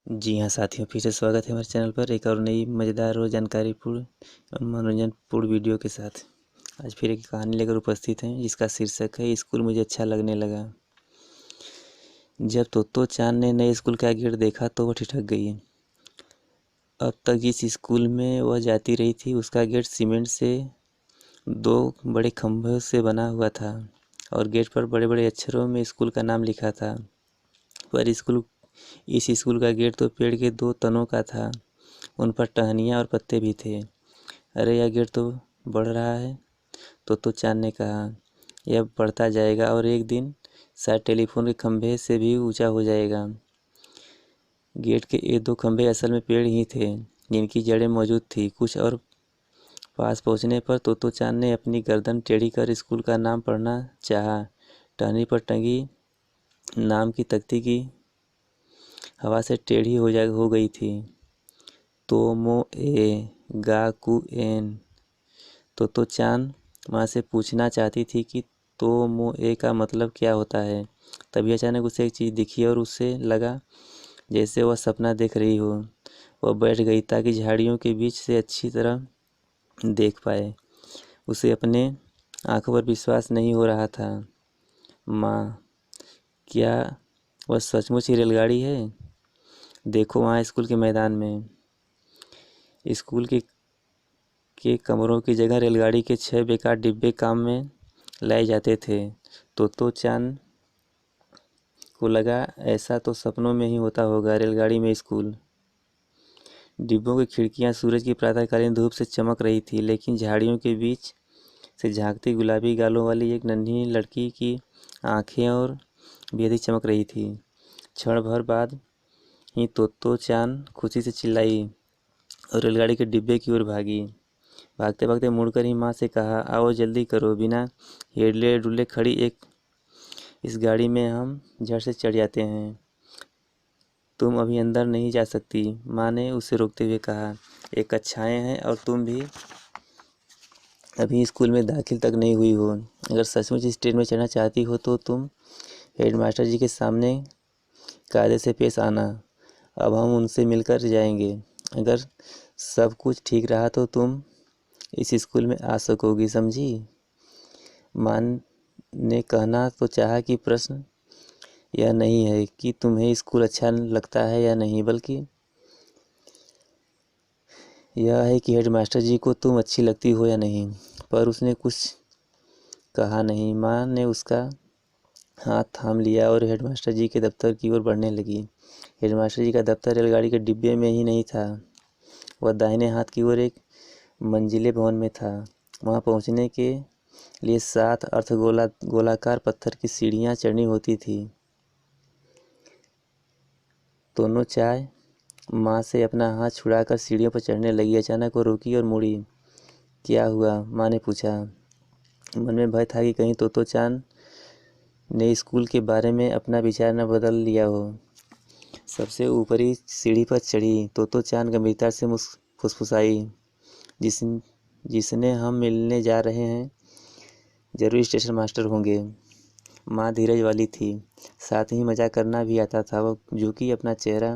जी हाँ साथियों, फिर से स्वागत है हमारे चैनल पर एक और नई मज़ेदार और जानकारीपूर्ण और मनोरंजनपूर्ण वीडियो के साथ। आज फिर एक कहानी लेकर उपस्थित हैं जिसका शीर्षक है स्कूल मुझे अच्छा लगने लगा। जब तोतो चांद ने नए स्कूल का गेट देखा तो वह ठिठक गई। अब तक जिस स्कूल में वह जाती रही थी उसका गेट सीमेंट से दो बड़े खंभों से बना हुआ था और गेट पर बड़े बड़े अक्षरों में स्कूल का नाम लिखा था। पर इस स्कूल का गेट तो पेड़ के दो तनों का था, उन पर टहनियाँ और पत्ते भी थे। अरे यह गेट तो बढ़ रहा है, तो चांद ने कहा। यह बढ़ता जाएगा और एक दिन शायद टेलीफोन के खंभे से भी ऊंचा हो जाएगा। गेट के ये दो खंभे असल में पेड़ ही थे जिनकी जड़ें मौजूद थी। कुछ और पास पहुंचने पर तो चांद ने अपनी गर्दन टेढ़ी कर स्कूल का नाम पढ़ना चाहा। टहनी पर टंगी नाम की तख्ती की हवा से टेढ़ी हो गई थी। तोमोए गाकुएन। तो चांद माँ से पूछना चाहती थी कि तोमोए का मतलब क्या होता है। तभी अचानक उसे एक चीज़ दिखी और उसे लगा जैसे वह सपना देख रही हो। वह बैठ गई ताकि झाड़ियों के बीच से अच्छी तरह देख पाए। उसे अपने आंखों पर विश्वास नहीं हो रहा था। माँ, क्या वह सचमुच ही रेलगाड़ी है? देखो वहाँ स्कूल के मैदान में। स्कूल के कमरों की जगह रेलगाड़ी के 6 बेकार डिब्बे काम में लाए जाते थे। तो चांद को लगा ऐसा तो सपनों में ही होता होगा। रेलगाड़ी में स्कूल। डिब्बों की खिड़कियां सूरज की प्रातःकालीन धूप से चमक रही थी, लेकिन झाड़ियों के बीच से झांकती गुलाबी गालों वाली एक नन्ही लड़की की आंखें और बेहद चमक रही थी। क्षण भर बाद ही तो चांद खुशी से चिल्लाई और रेलगाड़ी के डिब्बे की ओर भागी। भागते भागते मुड़कर ही माँ से कहा, आओ जल्दी करो, बिना हिले डुले खड़ी इस गाड़ी में हम झट से चढ़ जाते हैं। तुम अभी अंदर नहीं जा सकती, माँ ने उसे रोकते हुए कहा। ये कक्षाएं हैं और तुम भी अभी स्कूल में दाखिल तक नहीं हुई हो। अगर सचमुच इस ट्रेन में चढ़ना चाहती हो तो तुम हेडमास्टर जी के सामने कायदे से पेश आना। अब हम उनसे मिलकर जाएंगे। अगर सब कुछ ठीक रहा तो तुम इस स्कूल में आ सकोगी, समझी? माँ ने कहना तो चाहा कि प्रश्न यह नहीं है कि तुम्हें स्कूल अच्छा लगता है या नहीं, बल्कि यह है कि हेडमास्टर जी को तुम अच्छी लगती हो या नहीं। पर उसने कुछ कहा नहीं। माँ ने उसका हाथ थाम लिया और हेडमास्टर जी के दफ्तर की ओर बढ़ने लगी। हेडमास्टर जी का दफ्तर रेलगाड़ी के डिब्बे में ही नहीं था, वह दाहिने हाथ की ओर एक मंजिले भवन में था। वहाँ पहुँचने के लिए 7 गोलाकार पत्थर की सीढ़ियाँ चढ़नी होती थी। दोनों चाय माँ से अपना हाथ छुड़ाकर सीढ़ियों पर चढ़ने लगी। अचानक वो रुकी और मुड़ी। क्या हुआ? माँ ने पूछा। मन में भय था कि कहीं तो चांद ने स्कूल के बारे में अपना विचार न बदल लिया हो। सबसे ऊपरी सीढ़ी पर चढ़ी तो चांद गंभीरता से फुसफुसाई, जिसने हम मिलने जा रहे हैं जरूर स्टेशन मास्टर होंगे। माँ धीरज वाली थी, साथ ही मजाक करना भी आता था। वो झुकी अपना चेहरा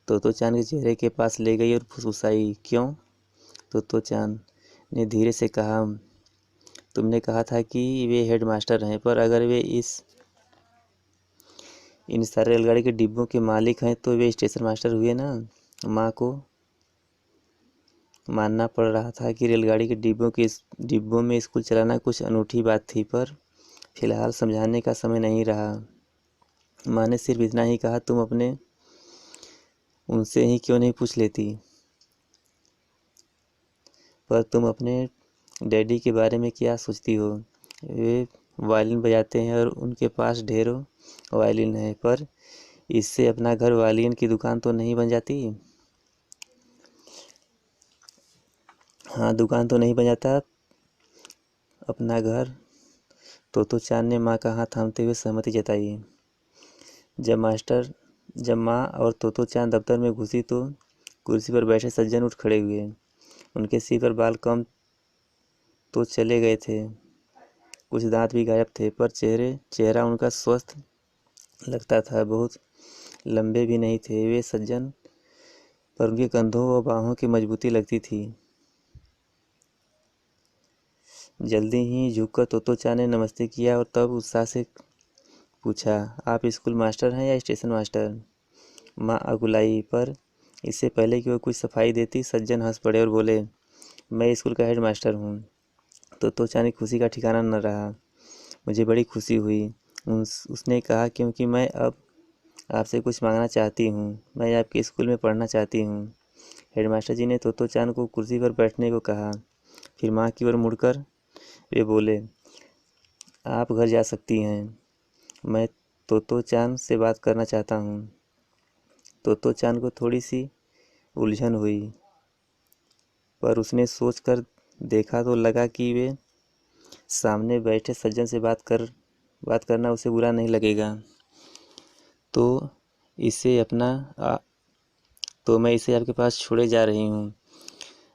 तो चांद के चेहरे के पास ले गई और फुसफुसाई। क्यों? तो चांद ने धीरे से कहा, तुमने कहा था कि वे हेडमास्टर हैं, पर अगर वे इन सारे रेलगाड़ी के डिब्बों के मालिक हैं तो वे स्टेशन मास्टर हुए ना। माँ को मानना पड़ रहा था कि रेलगाड़ी के डिब्बों में स्कूल चलाना कुछ अनूठी बात थी, पर फिलहाल समझाने का समय नहीं रहा। माँ ने सिर्फ इतना ही कहा, तुम अपने उनसे ही क्यों नहीं पूछ लेती? पर तुम अपने डैडी के बारे में क्या सोचती हो? वे वायलिन बजाते हैं और उनके पास ढेरों वायलिन है, पर इससे अपना घर वायलिन की दुकान तो नहीं बन जाती? हाँ, दुकान तो नहीं बन जाता, अपना घर। तो चांद ने माँ का हाथ थामते हुए सहमति जताई। जब माँ और तो चांद दफ्तर में घुसी तो कुर्सी पर बैठे सज्जन उठ खड़े हुए। उनके सिर पर बाल कम तो चले गए थे, कुछ दांत भी गायब थे, पर चेहरा उनका स्वस्थ लगता था। बहुत लंबे भी नहीं थे वे सज्जन, पर उनके कंधों व बाहों की मजबूती लगती थी। जल्दी ही झुककर तोत्तो-चान ने नमस्ते किया और तब उत्साह से पूछा, आप स्कूल मास्टर हैं या स्टेशन मास्टर? माँ अकुलाई, पर इससे पहले कि वह कुछ सफाई देती सज्जन हंस पड़े और बोले, मैं स्कूल का हेड मास्टर हूँ। तोत्तो-चान की खुशी का ठिकाना न रहा। मुझे बड़ी खुशी हुई। उसने कहा, क्योंकि मैं अब आपसे कुछ मांगना चाहती हूँ। मैं आपके स्कूल में पढ़ना चाहती हूँ। हेडमास्टर जी ने तोत्तो-चान को कुर्सी पर बैठने को कहा। फिर माँ की ओर मुड़कर वे बोले, आप घर जा सकती हैं। मैं तोत्तो-चान से बात करना चाहता हूँ। तोत्तो-चान को थोड़ी सी उलझन हुई, पर उसने सोच कर देखा तो लगा कि वे सामने बैठे सज्जन से बात करना उसे बुरा नहीं लगेगा, तो मैं इसे आपके पास छोड़े जा रही हूँ,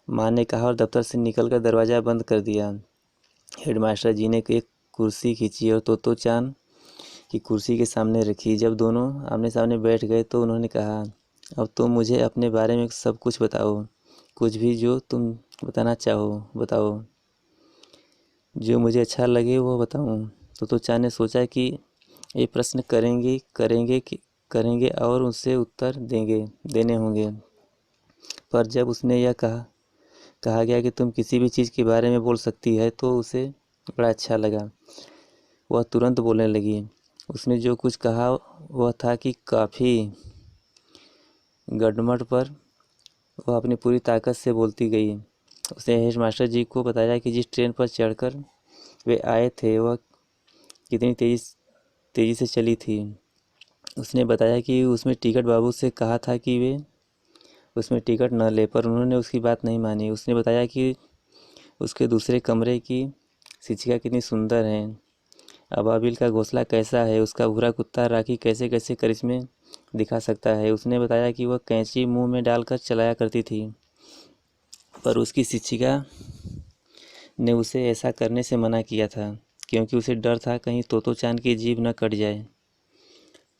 माँ ने कहा और दफ्तर से निकलकर दरवाज़ा बंद कर दिया। हेडमास्टर जी ने एक कुर्सी खींची और तोत्तो-चान की कुर्सी के सामने रखी। जब दोनों आमने सामने बैठ गए तो उन्होंने कहा, अब तुम मुझे अपने बारे में सब कुछ बताओ। कुछ भी जो तुम बताना चाहो बताओ, जो मुझे अच्छा लगे वो बताऊं। तोत्तो-चान ने सोचा कि ये प्रश्न करेंगे और उससे उत्तर देने होंगे, पर जब उसने यह कहा गया कि तुम किसी भी चीज़ के बारे में बोल सकती है तो उसे बड़ा अच्छा लगा। वह तुरंत बोलने लगी। उसने जो कुछ कहा वह था कि काफ़ी गड़बड़, पर वह अपनी पूरी ताकत से बोलती गई। उसने हेडमास्टर जी को बताया कि जिस ट्रेन पर चढ़कर वे आए थे वह कितनी तेज़ी से चली थी। उसने बताया कि उसमें टिकट बाबू से कहा था कि वे उसमें टिकट न ले, पर उन्होंने उसकी बात नहीं मानी। उसने बताया कि उसके दूसरे कमरे की शिक्षिका कितनी सुंदर हैं, अबाबिल का घोंसला कैसा है, उसका भूरा कुत्ता राखी कैसे कैसे करिश्मे दिखा सकता है। उसने बताया कि वह कैंची मुंह में डालकर चलाया करती थी, पर उसकी शिक्षिका ने उसे ऐसा करने से मना किया था, क्योंकि उसे डर था कहीं तोत्तो-चान की जीभ न कट जाए,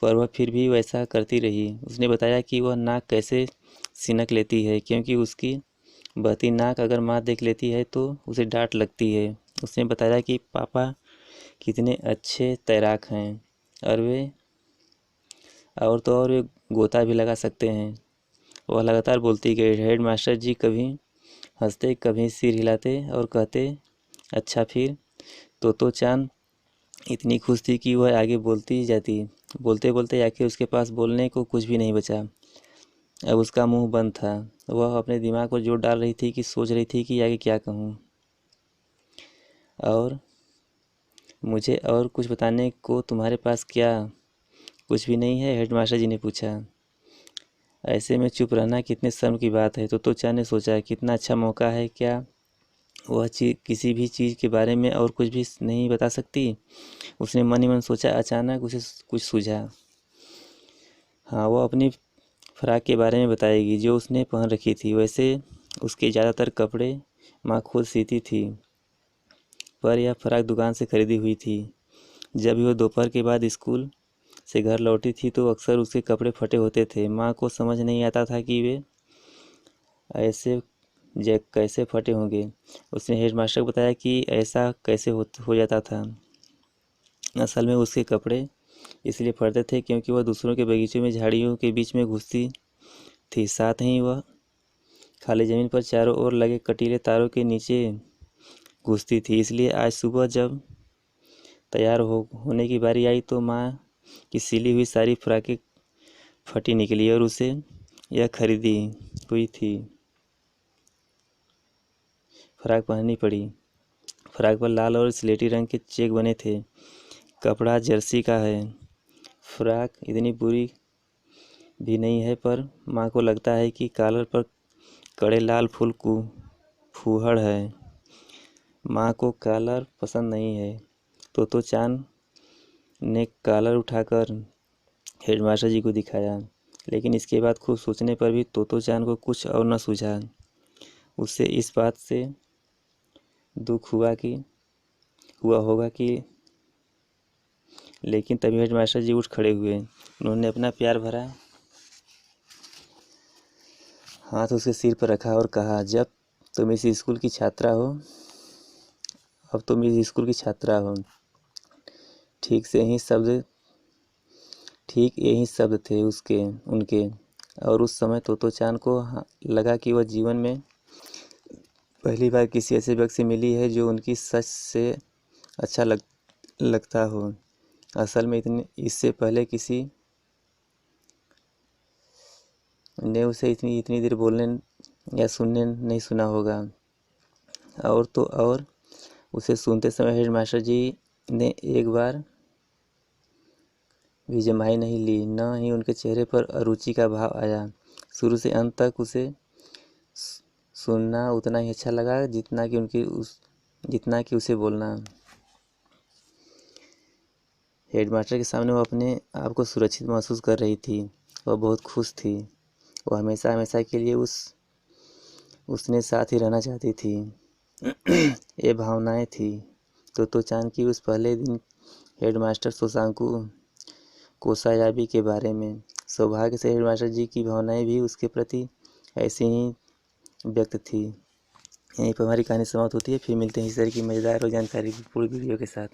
पर वह फिर भी वैसा करती रही। उसने बताया कि वह नाक कैसे सिनक लेती है, क्योंकि उसकी बहती नाक अगर माँ देख लेती है तो उसे डांट लगती है। उसने बताया कि पापा कितने अच्छे तैराक हैं और वे गोता भी लगा सकते हैं। वह लगातार बोलती गई। हेडमास्टर जी कभी हंसते, कभी सिर हिलाते और कहते, अच्छा फिर? तोत्तो-चान इतनी खुश थी कि वह आगे बोलती ही जाती। बोलते बोलते आखिर उसके पास बोलने को कुछ भी नहीं बचा। अब उसका मुंह बंद था। वह अपने दिमाग पर जोर डाल रही थी कि सोच रही थी कि आगे क्या कहूँ। और मुझे और कुछ बताने को तुम्हारे पास क्या कुछ भी नहीं है? हेडमास्टर जी ने पूछा। ऐसे में चुप रहना कितने शर्म की बात है। तोत्तो-चान ने सोचा, कितना अच्छा मौका है, क्या वह किसी भी चीज़ के बारे में और कुछ भी नहीं बता सकती? उसने मन ही मन सोचा। अचानक उसे कुछ सूझा। हाँ, वह अपनी फ्रॉक के बारे में बताएगी जो उसने पहन रखी थी। वैसे उसके ज़्यादातर कपड़े माँ खुद सीती थी, पर यह फ्रॉक दुकान से खरीदी हुई थी। जब भी वह दोपहर के बाद स्कूल से घर लौटी थी तो अक्सर उसके कपड़े फटे होते थे। माँ को समझ नहीं आता था कि वे ऐसे कैसे फटे होंगे। उसने हेडमास्टर को बताया कि ऐसा कैसे हो जाता था। असल में उसके कपड़े इसलिए फटते थे क्योंकि वह दूसरों के बगीचों में झाड़ियों के बीच में घुसती थी। साथ ही वह खाली ज़मीन पर चारों ओर लगे कटीले तारों के नीचे घुसती थी। इसलिए आज सुबह जब तैयार होने की बारी आई तो माँ की सिली हुई सारी फ्रॉकें फटी निकली और उसे यह खरीदी हुई थी फ्रॉक पहननी पड़ी। फ्रॉक पर लाल और स्लेटी रंग के चेक बने थे। कपड़ा जर्सी का है। फ्रॉक इतनी बुरी भी नहीं है, पर माँ को लगता है कि कॉलर पर कड़े लाल फूल फूहड़ है। माँ को कॉलर पसंद नहीं है। तोत्तो-चान ने कॉलर उठाकर हेडमास्टर जी को दिखाया, लेकिन इसके बाद खूब सोचने पर भी तोत्तो-चान को कुछ और न सूझा। उससे इस बात से दुख हुआ होगा कि लेकिन तभी हेडमास्टर जी उठ खड़े हुए। उन्होंने अपना प्यार भरा हाथ उसके सिर पर रखा और कहा, जब तुम इस स्कूल की छात्रा हो, अब तुम इस स्कूल की छात्रा हो। ठीक यही शब्द थे उनके। और उस समय तोतो चान को लगा कि वह जीवन में पहली बार किसी ऐसे व्यक्ति से मिली है जो उनकी सच से अच्छा लगता हो। असल में इससे पहले किसी ने उसे इतनी देर बोलने या सुनने नहीं सुना होगा। और उसे सुनते समय हेडमास्टर जी ने एक बार भी जमाई नहीं ली, न ही उनके चेहरे पर अरुचि का भाव आया। शुरू से अंत तक उसे सुनना उतना ही अच्छा लगा जितना कि उसे बोलना। हेडमास्टर के सामने वो अपने आप को सुरक्षित महसूस कर रही थी। वह बहुत खुश थी। वह हमेशा हमेशा के लिए उसने साथ ही रहना चाहती थी। ये भावनाएं थी तोतो चान की उस पहले दिन हेडमास्टर शशांकु कोसायाबी के बारे में। सौभाग्य से हेडमास्टर जी की भावनाएं भी उसके प्रति ऐसी ही व्यक्त थी। यहीं पर हमारी कहानी समाप्त होती है। फिर मिलते हैं इस तरह की मज़ेदार और जानकारी पूर्ण वीडियो के साथ।